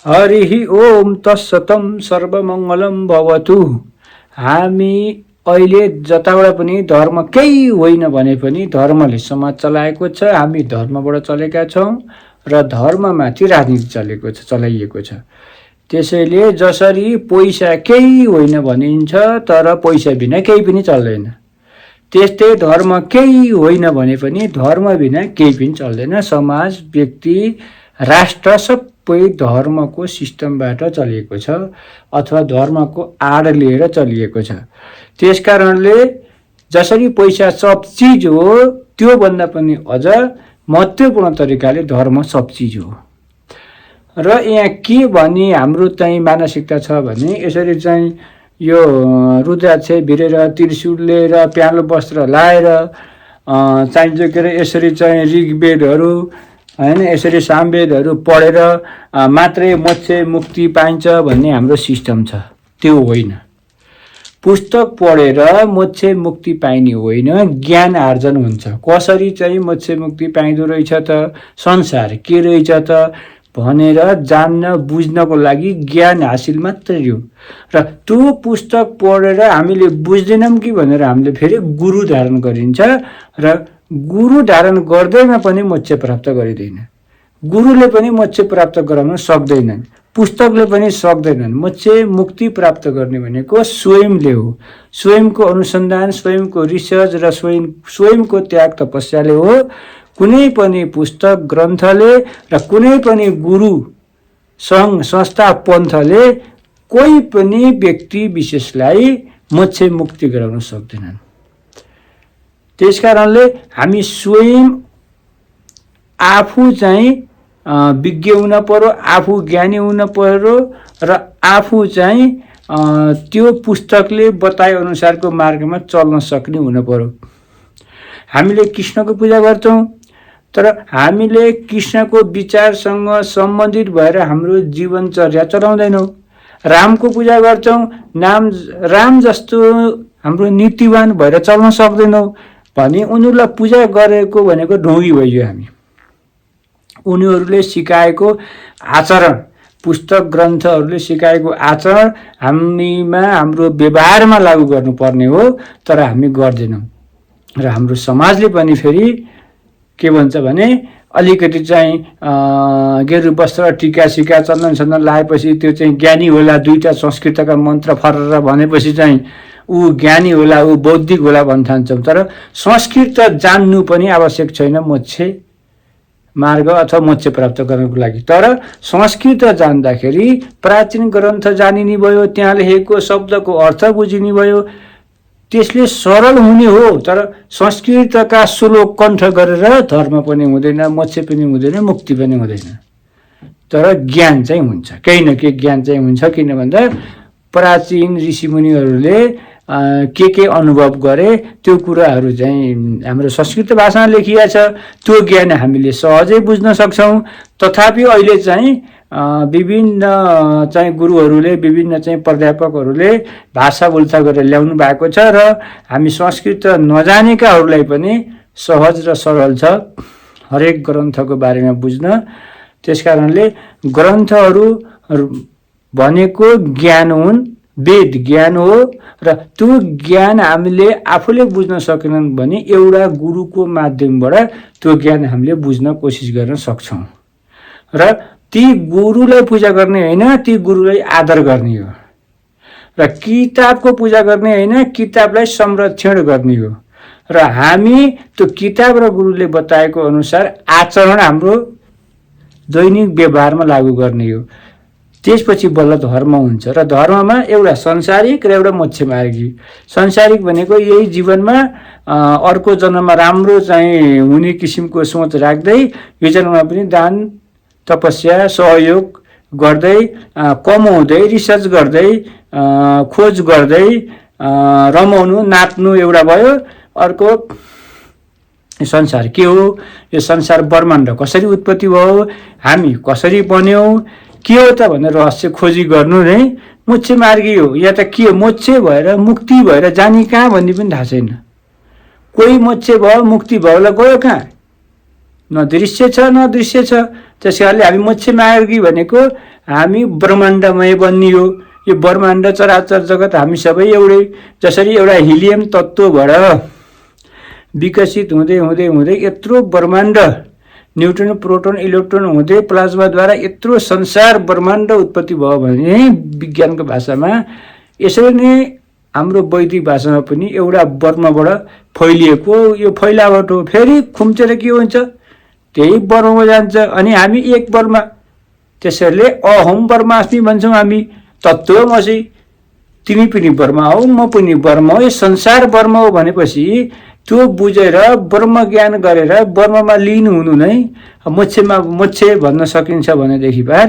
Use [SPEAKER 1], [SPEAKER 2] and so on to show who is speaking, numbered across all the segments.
[SPEAKER 1] हरिः ओम तत्सतम सर्वमङ्गलम भवतु। हामी अहिले जताबाट पनि धर्म केही होइन भने पनि धर्मले समाज चलाएको छ। हामी धर्मबाट चलेका छौँ र धर्ममाथि राजनीति चलाइएको छ। त्यसैले जसरी पैसा केही होइन भनिन्छ तर पैसा बिना केही पनि चल्दैन, त्यस्तै धर्म केही होइन भने पनि धर्म बिना केही पनि चल्दैन। समाज, व्यक्ति, राष्ट्र सबै धर्मको सिस्टमबाट चलिएको छ अथवा धर्मको आड लिएर चलिएको छ। त्यसकारणले जसरी पैसा सब चिज हो त्योभन्दा पनि अझ महत्त्वपूर्ण तरिकाले धर्म सब चिज हो। र यहाँ के भन्ने हाम्रो चाहिँ मानसिकता छ भने यसरी चाहिँ यो रुद्राक्ष भिरेर त्रिशूल लिएर प्यालो वस्त्र लाएर चाहिन्छ के अरे यसरी चाहिँ ऋग्वेदहरू हैन यसरी सामवेदहरू पढेर मात्रै मोक्ष मुक्ति पाइन्छ भन्ने हाम्रो सिस्टम छ। त्यो होइन। पुस्तक पढेर मोक्ष मुक्ति पाइने होइन, ज्ञान आर्जन हुन्छ। कसरी चाहिँ मोक्ष मुक्ति पाइँदो रहेछ त, संसार के रहेछ त भनेर जान्न बुझ्नको लागि ज्ञान हासिल मात्रै हो। र त्यो पुस्तक पढेर हामीले बुझ्दैनौँ कि भनेर हामीले फेरि गुरु धारण गरिन्छ र गुरु धारण गर्दैमा पनि मोक्ष प्राप्त गरिँदैन। गुरुले पनि मोक्ष प्राप्त गराउन सक्दैनन्, पुस्तकले पनि सक्दैनन्। मोक्ष मुक्ति प्राप्त गर्ने भनेको स्वयंले हो। स्वयंको अनुसन्धान, स्वयंको रिसर्च र स्वयंको त्याग तपस्याले हो। कुनै पनि पुस्तक ग्रन्थले र कुनै पनि गुरु सङ्घ संस्था पन्थले कोही पनि व्यक्ति विशेषलाई मोक्ष मुक्ति गराउन सक्दैनन्। त्यसकारणले हामी स्वयं आफू चाहिँ विज्ञ हुन पर्यो, आफू ज्ञानी हुन पर्यो र आफू चाहिँ त्यो पुस्तकले बताए अनुसारको मार्गमा चल्न सक्ने हुन पर्यो। हामीले कृष्णको पूजा गर्छौँ तर हामीले कृष्णको विचारसँग सम्बन्धित भएर हाम्रो जीवनचर्या चलाउँदैनौँ। रामको पूजा गर्छौँ, राम जस्तो हाम्रो नीतिवान भएर चल्न सक्दैनौँ भने उनीहरूलाई पूजा गरेको भनेको ढोगी भइयो हामी। उनीहरूले सिकाएको आचरण, पुस्तक ग्रन्थहरूले सिकाएको आचरण हामीमा हाम्रो व्यवहारमा लागू गर्नुपर्ने हो तर हामी गर्दैनौँ। र हाम्रो समाजले पनि फेरि के भन्छ भने अलिकति चाहिँ गेरु वस्त्र टिका सिका चन्दन लाएपछि त्यो चाहिँ ज्ञानी होला, दुईवटा संस्कृतका मन्त्र फरर भनेपछि चाहिँ ऊ ज्ञानी होला, ऊ बौद्धिक होला भन्न ठान्छौँ। तर संस्कृत जान्नु पनि आवश्यक छैन मोक्ष मार्ग अथवा मोक्ष प्राप्त गर्नको लागि। तर संस्कृत जान्दाखेरि प्राचीन ग्रन्थ जानिने भयो, त्यहाँ लेखेको शब्दको अर्थ बुझिने भयो, त्यसले सरल हुने हो। तर संस्कृतका श्लोक कण्ठ गरेर धर्म पनि हुँदैन, मोक्ष पनि हुँदैन, मुक्ति पनि हुँदैन। तर ज्ञान चाहिँ हुन्छ, केही न केही ज्ञान चाहिँ हुन्छ। किन भन्दा प्राचीन ऋषिमुनिहरूले के अनुभव गरे त्यो कुराहरू चाहिँ हाम्रो संस्कृत भाषामा लेखिया छ। त्यो ज्ञान हामीले सहजै बुझ्न सक्छौँ। तथापि अहिले चाहिँ विभिन्न चाहिँ गुरुहरूले, विभिन्न चाहिँ प्राध्यापकहरूले भाषा उल्था गरेर ल्याउनु भएको छ र हामी संस्कृत नजानेकाहरूलाई पनि सहज र सरल छ हरेक ग्रन्थको बारेमा बुझ्न। त्यसकारणले ग्रन्थहरू भनेको ज्ञान हुन्, वेद ज्ञान हो र त्यो ज्ञान हामीले आफूले बुझ्न सकेनन् भने एउटा गुरुको माध्यमबाट त्यो ज्ञान हामीले बुझ्न कोसिस गर्न सक्छौँ। र ती गुरुलाई पूजा गर्ने होइन, ती गुरुलाई आदर गर्ने हो। र किताबको पूजा गर्ने होइन, किताबलाई संरक्षण गर्ने हो। र हामी त्यो किताब र गुरुले बताएको अनुसार आचरण हाम्रो दैनिक व्यवहारमा लागू गर्ने हो। त्यसपछि बल्ल धर्म हुन्छ। र धर्ममा एउटा संसारिक र एउटा मोक्षमार्गी। संसारिक भनेको यही जीवनमा अर्को जन्ममा राम्रो चाहिँ हुने किसिमको सोच राख्दै यो जन्ममा पनि दान तपस्या सहयोग गर्दै कमाउँदै रिसर्च गर्दै खोज गर्दै रमाउनु नाच्नु एउटा भयो। अर्को संसार के हो, यो संसार ब्रह्माण्ड कसरी उत्पत्ति भयो, हामी कसरी बन्यौँ, के हो त भनेर रहस्य खोजी गर्नु नै मोक्ष मार्गी हो। या त के मोक्ष भएर मुक्ति भएर जाने कहाँ भन्ने पनि थाहा छैन। कोही मोक्ष भयो मुक्ति भयोलाई गयो कहाँ, न दृश्य छ न दृश्य छ। त्यस कारणले हामी मोक्ष मार्गी भनेको हामी ब्रह्माण्डमय बनियो। यो ब्रह्माण्ड चराचर जगत हामी सबै एउटै। जसरी एउटा हिलियम तत्त्वबाट विकसित हुँदै हुँदै हुँदै यत्रो ब्रह्माण्ड न्युट्रोन प्रोटोन इलेक्ट्रोन हुँदै प्लाज्माद्वारा यत्रो संसार ब्रह्माण्ड उत्पत्ति भयो भने विज्ञानको भाषामा यसरी नै हाम्रो वैदिक भाषामा पनि एउटा वर्मबाट फैलिएको यो फैलावट हो। फेरि खुम्चेर के हुन्छ त्यही वर्ममा जान्छ अनि हामी एक वर्म। त्यसैले अहम ब्रह्मास्मि भन्छौँ हामी। तत्त्वमसि तिमी पनि ब्रह्म हौ म पनि ब्रह्म हो। यो संसार ब्रह्म हो भनेपछि त्यो बुझेर ब्रह्म ज्ञान गरेर ब्रह्ममा लिनु हुनु नै मोक्ष भन्न सकिन्छ भनेदेखि बार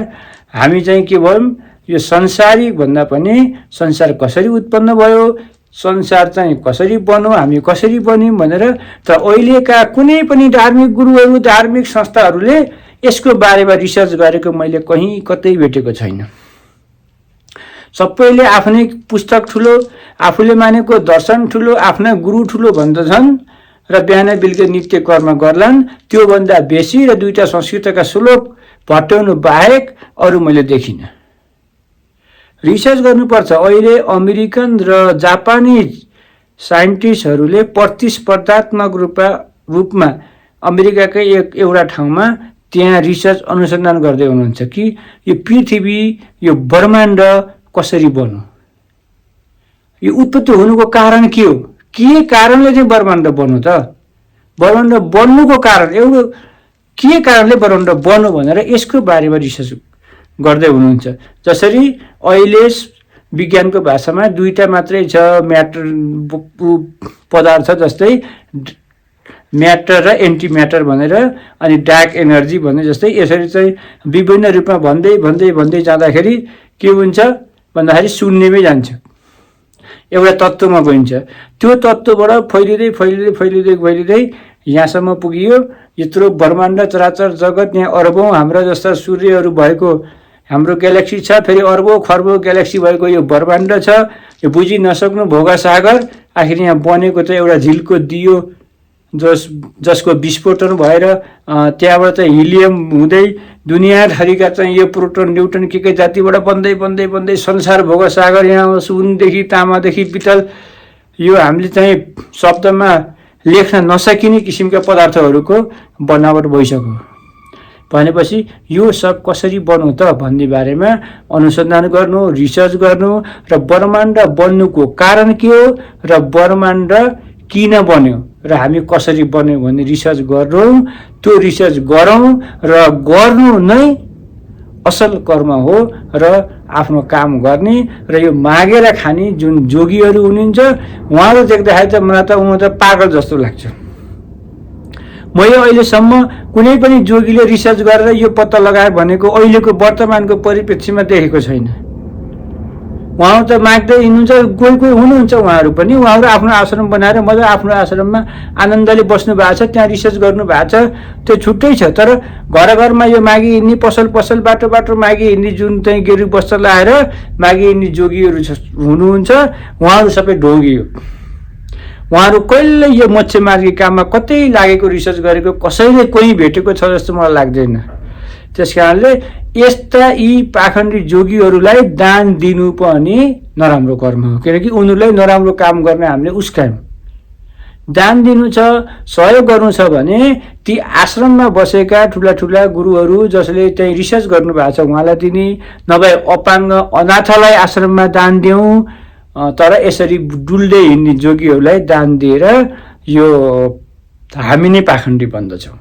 [SPEAKER 1] हामी चाहिँ के भयौँ यो संसारिक भन्दा पनि संसार कसरी उत्पन्न भयो, संसार चाहिँ कसरी बन्यो, हामी कसरी बन्यौँ भनेर। त अहिलेका कुनै पनि धार्मिक गुरुहरू धार्मिक संस्थाहरूले यसको बारेमा रिसर्च गरेको मैले कहीँ कतै भेटेको छैन। सबैले आफ्नै पुस्तक ठुलो, आफूले मानेको दर्शन ठुलो, आफ्ना गुरु ठुलो भन्दछन् र बिहान बेलुका नित्य कर्म गर्लान्। त्योभन्दा बेसी र दुईटा संस्कृतका श्लोक भट्याउनु बाहेक अरू मैले देखिनँ। रिसर्च गर्नुपर्छ। अहिले अमेरिकन र जापानिज साइन्टिस्टहरूले प्रतिस्पर्धात्मक रूपमा अमेरिकाकै एउटा ठाउँमा त्यहाँ रिसर्च अनुसन्धान गर्दै हुनुहुन्छ कि यो पृथ्वी यो ब्रह्माण्ड कसरी बन्यो, यो उत्पत्ति हुनुको कारण के हो, के कारणले चाहिँ ब्रह्माण्ड बन्यो त, ब्रह्माण्ड बन्नुको कारण एउटा के कारणले ब्रह्माण्ड बन्यो भनेर यसको बारेमा रिसर्च गर्दै हुनुहुन्छ। जसरी अहिले विज्ञानको भाषामा दुईटा मात्रै छ म्याटर पदार्थ, जस्तै म्याटर र एन्टी म्याटर भनेर, अनि डार्क एनर्जी भने जस्तै। यसरी चाहिँ विभिन्न रूपमा भन्दै भन्दै भन्दै जाँदाखेरि के हुन्छ भन्दाखेरि शून्यमै जान्छ, एउटा तत्त्वमा गइन्छ। त्यो तत्त्वबाट फैलिँदै फैलिँदै फैलिँदै फैलिँदै यहाँसम्म पुगियो। यत्रो ब्रह्माण्ड चराचर जगत, यहाँ अरबौँ हाम्रा जस्ता सूर्यहरू भएको हाम्रो ग्यालेक्सी छ, फेरि अर्बौँ खर्बौँ ग्यालेक्सी भएको यो ब्रह्माण्ड छ। यो बुझि नसक्नु भोगा सागर आखिर यहाँ बनेको त एउटा झिल्को दियो जसको विस्फोटन भएर त्यहाँबाट चाहिँ हिलियम हुँदै दुनियाँभरिका चाहिँ यो प्रोटोन न्युट्रोन के जातिबाट बन्दै बन्दै बन्दै संसार भोग सागर यहाँ सुनदेखि तामादेखि पितल यो हामीले चाहिँ शब्दमा लेख्न नसकिने किसिमका पदार्थहरूको बनावट भइसक्यो। भनेपछि यो सब कसरी बन्यो त भन्ने बारेमा अनुसन्धान गर्नु, रिसर्च गर्नु र ब्रह्माण्ड बन्नुको कारण के हो र ब्रह्माण्ड किन बन्यो र हामी कसरी बन्यो भन्ने रिसर्च गरौँ। त्यो रिसर्च गरौँ र गर्नु नै असल कर्म हो र आफ्नो काम गर्ने र यो मागेर खाने जुन जोगीहरू हुनुहुन्छ उहाँहरू देख्दाखेरि त मलाई त उहाँ त पागल जस्तो लाग्छ। मैले अहिलेसम्म कुनै पनि जोगीले रिसर्च गरेर यो पत्ता लगाए भनेको अहिलेको वर्तमानको परिप्रेक्ष्यमा देखेको छैन। उहाँहरू त माग्दै हिँड्नुहुन्छ, कोही कोही हुनुहुन्छ उहाँहरू पनि, उहाँहरू आफ्नो आश्रम बनाएर मजा आफ्नो आश्रममा आनन्दले बस्नु भएको छ, त्यहाँ रिसर्च गर्नु भएको छ, त्यो छुट्टै छ। तर घर घरमा यो मागी हिँड्ने, पसल पसल बाटो बाटो मागी हिँड्ने जुन चाहिँ गेरु वस्त्र लाएर मागी हिँड्ने जोगीहरू हुनुहुन्छ उहाँहरू सबै ढोगी हो। उहाँहरू कहिले यो मोक्ष मार्गी काममा कतै लागेको रिसर्च गरेको कसैले कोही भेटेको छ जस्तो मलाई लाग्दैन। त्यस कारणले यस्ता यी पाखण्डी जोगीहरूलाई दान दिनु पनि नराम्रो कर्म हो, किनकि उनीहरूलाई नराम्रो काम गर्ने हामीले उस्कायौँ। दान दिनु छ, सहयोग गर्नु छ भने ती आश्रममा बसेका ठुला ठुला गुरुहरू जसले चाहिँ रिसर्च गर्नु भएको छ उहाँलाई दिने, नभए अपाङ्ग अनाथलाई आश्रममा दान दिउँ। तर यसरी डुल्दै हिँड्ने जोगीहरूलाई दान दिएर यो हामी नै पाखण्डी बन्दछौँ।